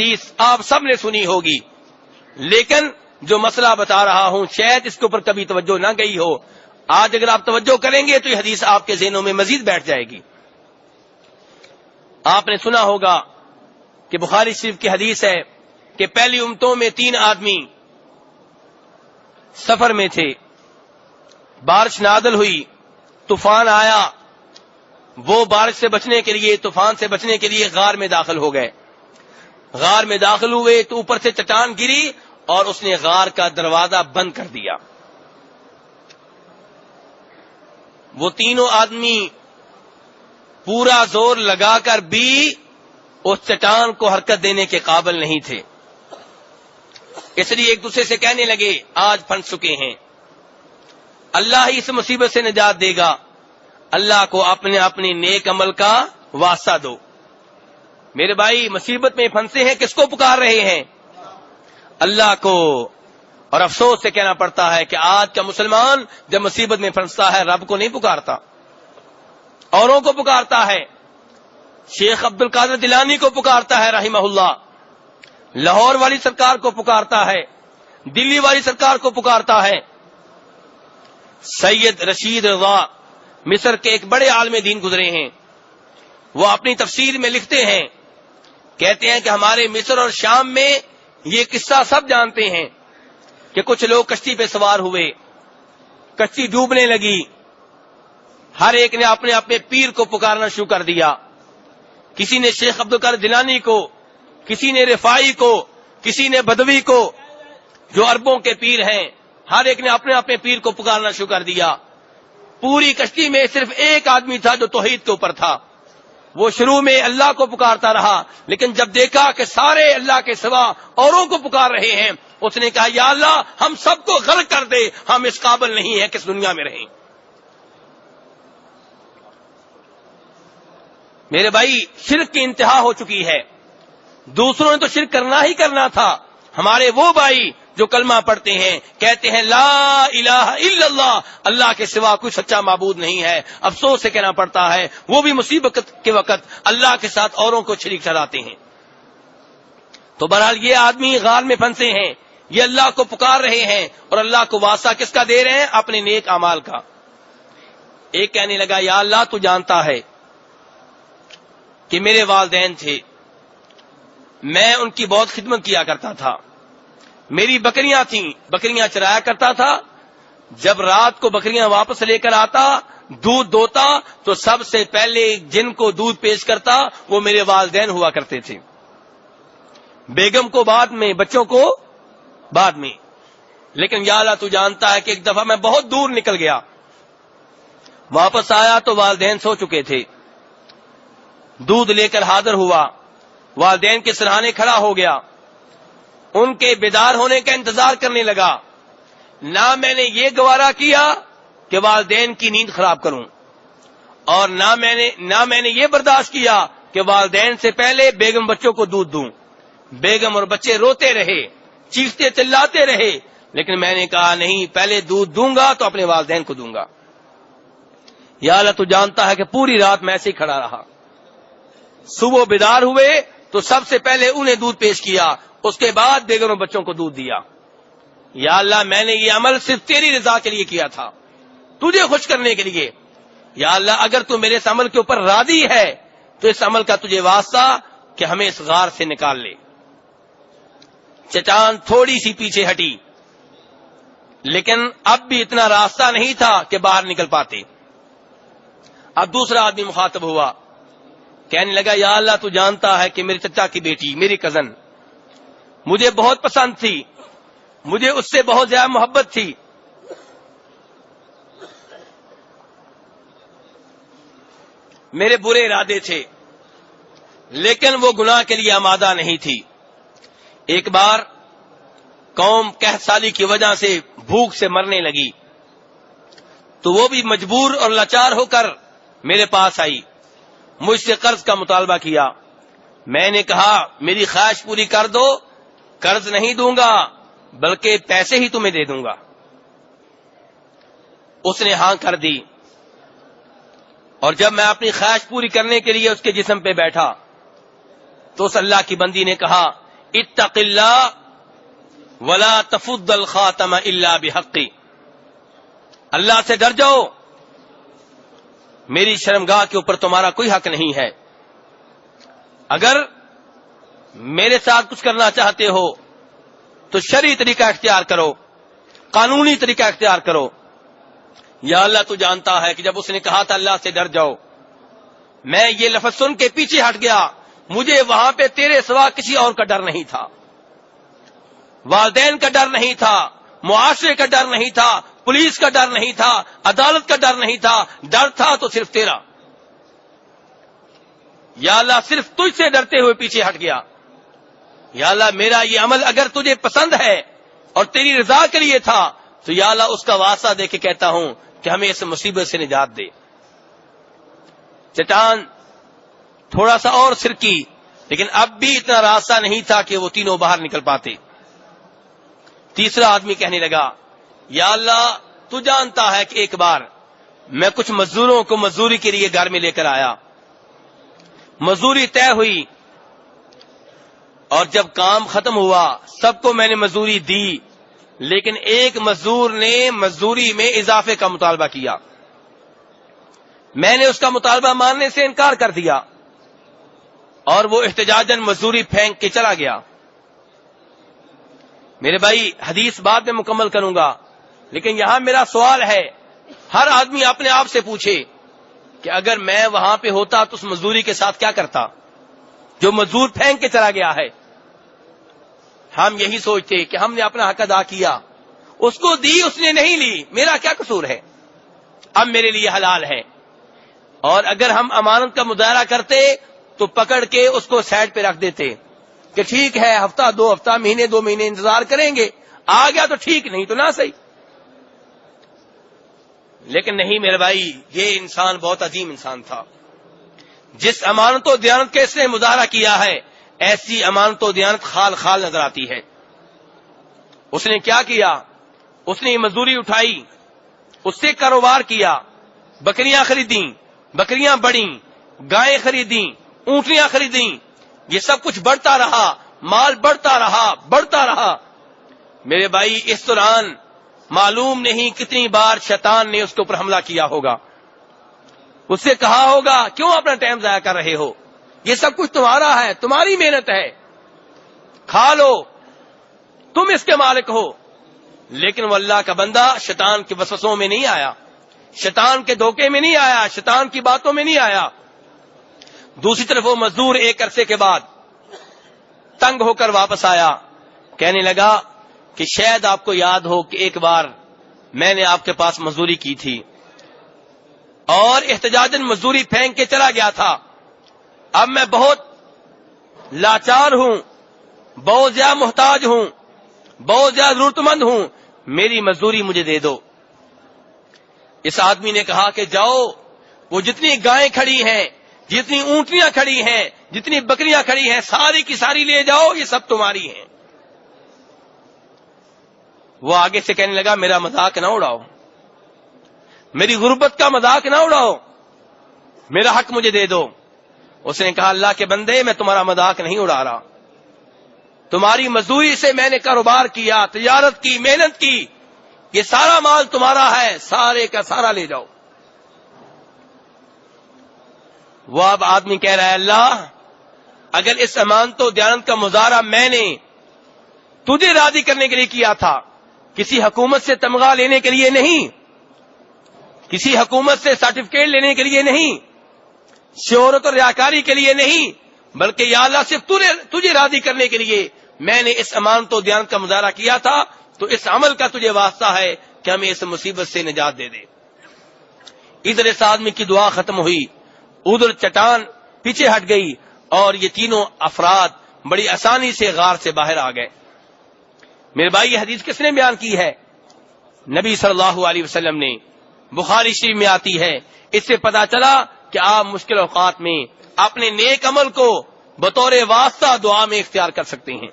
حدیث آپ سب نے سنی ہوگی، لیکن جو مسئلہ بتا رہا ہوں شاید اس کے اوپر کبھی توجہ نہ گئی ہو. آج اگر آپ توجہ کریں گے تو یہ حدیث آپ کے ذہنوں میں مزید بیٹھ جائے گی. آپ نے سنا ہوگا کہ بخاری شریف کی حدیث ہے کہ پہلی امتوں میں 3 آدمی سفر میں تھے، بارش نازل ہوئی، طوفان آیا، وہ بارش سے بچنے کے لیے، طوفان سے بچنے کے لیے غار میں داخل ہو گئے. غار میں داخل ہوئے تو اوپر سے چٹان گری اور اس نے غار کا دروازہ بند کر دیا. وہ تینوں آدمی پورا زور لگا کر بھی اس چٹان کو حرکت دینے کے قابل نہیں تھے. اس لیے ایک دوسرے سے کہنے لگے آج پھنس چکے ہیں، اللہ ہی اس مصیبت سے نجات دے گا، اللہ کو اپنے نیک عمل کا واسطہ دو. میرے بھائی مصیبت میں پھنسے ہیں، کس کو پکار رہے ہیں؟ اللہ کو. اور افسوس سے کہنا پڑتا ہے کہ آج کا مسلمان جب مصیبت میں پھنستا ہے رب کو نہیں پکارتا، اوروں کو پکارتا ہے. شیخ عبد القادر جیلانی کو پکارتا ہے رحمہ اللہ، لاہور والی سرکار کو پکارتا ہے، دلی والی سرکار کو پکارتا ہے. سید رشید رضا مصر کے ایک بڑے عالم دین گزرے ہیں، وہ اپنی تفسیر میں لکھتے ہیں، کہتے ہیں کہ ہمارے مصر اور شام میں یہ قصہ سب جانتے ہیں کہ کچھ لوگ کشتی پہ سوار ہوئے، کشتی ڈوبنے لگی، ہر ایک نے اپنے اپنے پیر کو پکارنا شروع کر دیا. کسی نے شیخ عبد القادر جیلانی کو، کسی نے رفاعی کو، کسی نے بدوی کو، جو عربوں کے پیر ہیں، ہر ایک نے اپنے اپنے پیر کو پکارنا شروع کر دیا. پوری کشتی میں صرف ایک آدمی تھا جو توحید کے اوپر تھا. وہ شروع میں اللہ کو پکارتا رہا، لیکن جب دیکھا کہ سارے اللہ کے سوا اوروں کو پکار رہے ہیں، اس نے کہا یا اللہ ہم سب کو غرق کر دے، ہم اس قابل نہیں ہیں کہ اس دنیا میں رہیں. میرے بھائی شرک کی انتہا ہو چکی ہے. دوسروں نے تو شرک کرنا ہی کرنا تھا. ہمارے وہ بھائی جو کلمہ پڑھتے ہیں، کہتے ہیں لا الہ الا اللہ، اللہ کے سوا کوئی سچا معبود نہیں ہے، افسوس سے کہنا پڑتا ہے وہ بھی مصیبت کے وقت اللہ کے ساتھ اوروں کو شریک ٹھہراتے ہیں. تو بہرحال یہ آدمی غار میں پھنسے ہیں، یہ اللہ کو پکار رہے ہیں، اور اللہ کو واسطہ کس کا دے رہے ہیں؟ اپنے نیک اعمال کا. ایک کہنے لگا یا اللہ تو جانتا ہے کہ میرے والدین تھے، میں ان کی بہت خدمت کیا کرتا تھا، میری بکریاں تھیں، بکریاں چرایا کرتا تھا. جب رات کو بکریاں واپس لے کر آتا، دودھ دوتا تو سب سے پہلے جن کو دودھ پیش کرتا وہ میرے والدین ہوا کرتے تھے، بیگم کو بعد میں، بچوں کو بعد میں. لیکن یا اللہ تو جانتا ہے کہ ایک دفعہ میں بہت دور نکل گیا، واپس آیا تو والدین سو چکے تھے. دودھ لے کر حاضر ہوا، والدین کے سرہانے کھڑا ہو گیا، ان کے بیدار ہونے کا انتظار کرنے لگا. نہ میں نے یہ گوارا کیا کہ والدین کی نیند خراب کروں، اور نہ میں نے یہ برداشت کیا کہ والدین سے پہلے بیگم بچوں کو دودھ دوں. بیگم اور بچے روتے رہے، چیختے چلاتے رہے، لیکن میں نے کہا نہیں، پہلے دودھ دوں گا تو اپنے والدین کو دوں گا. یا اللہ تو جانتا ہے کہ پوری رات میں ایسے ہی کھڑا رہا. صبح بیدار ہوئے تو سب سے پہلے انہیں دودھ پیش کیا، اس کے بعد بیگم اور بچوں کو دودھ دیا. یا اللہ میں نے یہ عمل صرف تیری رضا کے لیے کیا تھا، تجھے خوش کرنے کے لیے. یا اللہ اگر تو میرے اس عمل کے اوپر راضی ہے تو اس عمل کا تجھے واسطہ کہ ہمیں اس غار سے نکال لے. چٹان تھوڑی سی پیچھے ہٹی، لیکن اب بھی اتنا راستہ نہیں تھا کہ باہر نکل پاتے. اب دوسرا آدمی مخاطب ہوا، کہنے لگا یا اللہ تو جانتا ہے کہ میرے چچا کی بیٹی، میری کزن مجھے بہت پسند تھی، مجھے اس سے بہت زیادہ محبت تھی. میرے برے ارادے تھے، لیکن وہ گناہ کے لیے آمادہ نہیں تھی. ایک بار قوم قحط سالی کی وجہ سے بھوک سے مرنے لگی تو وہ بھی مجبور اور لاچار ہو کر میرے پاس آئی، مجھ سے قرض کا مطالبہ کیا. میں نے کہا میری خواہش پوری کر دو، قرض نہیں دوں گا بلکہ پیسے ہی تمہیں دے دوں گا. اس نے ہاں کر دی، اور جب میں اپنی خواہش پوری کرنے کے لیے اس کے جسم پہ بیٹھا تو اس اللہ کی بندی نے کہا اتق اللہ ولا تفض الخاتم الا بحق، اللہ سے ڈر جاؤ، میری شرمگاہ کے اوپر تمہارا کوئی حق نہیں ہے۔ اگر میرے ساتھ کچھ کرنا چاہتے ہو تو شرعی طریقہ اختیار کرو، قانونی طریقہ اختیار کرو۔ یا اللہ تو جانتا ہے کہ جب اس نے کہا تھا اللہ سے ڈر جاؤ، میں یہ لفظ سن کے پیچھے ہٹ گیا، مجھے وہاں پہ تیرے سوا کسی اور کا ڈر نہیں تھا، والدین کا ڈر نہیں تھا، معاشرے کا ڈر نہیں تھا، پولیس کا ڈر نہیں تھا، عدالت کا ڈر نہیں تھا، ڈر تھا تو صرف تیرا۔ یا اللہ صرف تجھ سے ڈرتے ہوئے پیچھے ہٹ گیا۔ یا اللہ میرا یہ عمل اگر تجھے پسند ہے اور تیری رضا کے لیے تھا تو یا اللہ اس کا واسطہ دے کے کہتا ہوں کہ ہمیں اس مصیبت سے نجات دے۔ چٹان تھوڑا سا اور سرکی، لیکن اب بھی اتنا راستہ نہیں تھا کہ وہ تینوں باہر نکل پاتے۔ تیسرا آدمی کہنے لگا یا اللہ تو جانتا ہے کہ ایک بار میں کچھ مزدوروں کو مزدوری کے لیے گھر میں لے کر آیا، مزدوری طے ہوئی اور جب کام ختم ہوا سب کو میں نے مزدوری دی، لیکن ایک مزدور نے مزدوری میں اضافے کا مطالبہ کیا، میں نے اس کا مطالبہ ماننے سے انکار کر دیا اور وہ احتجاجاً مزدوری پھینک کے چلا گیا۔ میرے بھائی حدیث بعد میں مکمل کروں گا، لیکن یہاں میرا سوال ہے، ہر آدمی اپنے آپ سے پوچھے کہ اگر میں وہاں پہ ہوتا تو اس مزدوری کے ساتھ کیا کرتا جو مزدور پھینک کے چلا گیا ہے۔ ہم یہی سوچتے کہ ہم نے اپنا حق ادا کیا، اس کو دی اس نے نہیں لی، میرا کیا قصور ہے، اب میرے لیے حلال ہے۔ اور اگر ہم امانت کا مظاہرہ کرتے تو پکڑ کے اس کو سائڈ پہ رکھ دیتے کہ ٹھیک ہے ہفتہ دو ہفتہ مہینے دو مہینے انتظار کریں گے، آ گیا تو ٹھیک نہیں تو نہ صحیح۔ لیکن نہیں میرے بھائی، یہ انسان بہت عظیم انسان تھا، جس امانت و دیانت کے اس نے مظاہرہ کیا ہے ایسی امانت و دیانت خال خال نظر آتی ہے۔ اس نے کیا کیا؟ اس نے مزدوری اٹھائی، اس سے کاروبار کیا، بکریاں خریدیں، بکریاں بڑھیں، گائیں خریدیں، اونٹیاں خریدیں، یہ سب کچھ بڑھتا رہا، مال بڑھتا رہا بڑھتا رہا۔ میرے بھائی اس دوران معلوم نہیں کتنی بار شیطان نے اس کے اوپر حملہ کیا ہوگا، اس سے کہا ہوگا کیوں اپنا ٹائم ضائع کر رہے ہو، یہ سب کچھ تمہارا ہے، تمہاری محنت ہے، کھا لو، تم اس کے مالک ہو۔ لیکن وہ اللہ کا بندہ شیطان کے وسوسوں میں نہیں آیا، شیطان کے دھوکے میں نہیں آیا، شیطان کی باتوں میں نہیں آیا۔ دوسری طرف وہ مزدور ایک عرصے کے بعد تنگ ہو کر واپس آیا، کہنے لگا کہ شاید آپ کو یاد ہو کہ ایک بار میں نے آپ کے پاس مزدوری کی تھی اور احتجاجاً مزدوری پھینک کے چلا گیا تھا، اب میں بہت لاچار ہوں، بہت زیادہ محتاج ہوں، بہت زیادہ ضرورت مند ہوں، میری مزدوری مجھے دے دو۔ اس آدمی نے کہا کہ جاؤ، وہ جتنی گائیں کھڑی ہیں، جتنی اونٹیاں کھڑی ہیں، جتنی بکریاں کھڑی ہیں، ساری کی ساری لے جاؤ، یہ سب تمہاری ہیں۔ وہ آگے سے کہنے لگا میرا مذاق نہ اڑاؤ، میری غربت کا مذاق نہ اڑاؤ، میرا حق مجھے دے دو۔ اس نے کہا اللہ کے بندے میں تمہارا مذاق نہیں اڑا رہا، تمہاری مزدوری سے میں نے کاروبار کیا، تجارت کی، محنت کی، یہ سارا مال تمہارا ہے، سارے کا سارا لے جاؤ۔ وہ اب آدمی کہہ رہا ہے اللہ اگر اس امانت و دیانت کا مظاہرہ میں نے تجھے راضی کرنے کے لیے کیا تھا، کسی حکومت سے تمغہ لینے کے لیے نہیں، کسی حکومت سے سرٹیفکیٹ لینے کے لیے نہیں، شہرت اور ریاکاری کے لیے نہیں، بلکہ یا اللہ صرف تجھے راضی کرنے کے لیے میں نے اس امانت و دیانت کا مظاہرہ کیا تھا، تو اس عمل کا تجھے واسطہ ہے کہ ہمیں اس مصیبت سے نجات دے دے۔ ادھر اس آدمی کی دعا ختم ہوئی، ادھر چٹان پیچھے ہٹ گئی اور یہ تینوں افراد بڑی آسانی سے غار سے باہر آ گئے۔ میرے بھائی یہ حدیث کس نے بیان کی ہے؟ نبی صلی اللہ علیہ وسلم نے، بخاری شریف میں آتی ہے۔ اس سے پتا چلا کہ آپ مشکل اوقات میں اپنے نیک عمل کو بطور واسطہ دعا میں اختیار کر سکتے ہیں۔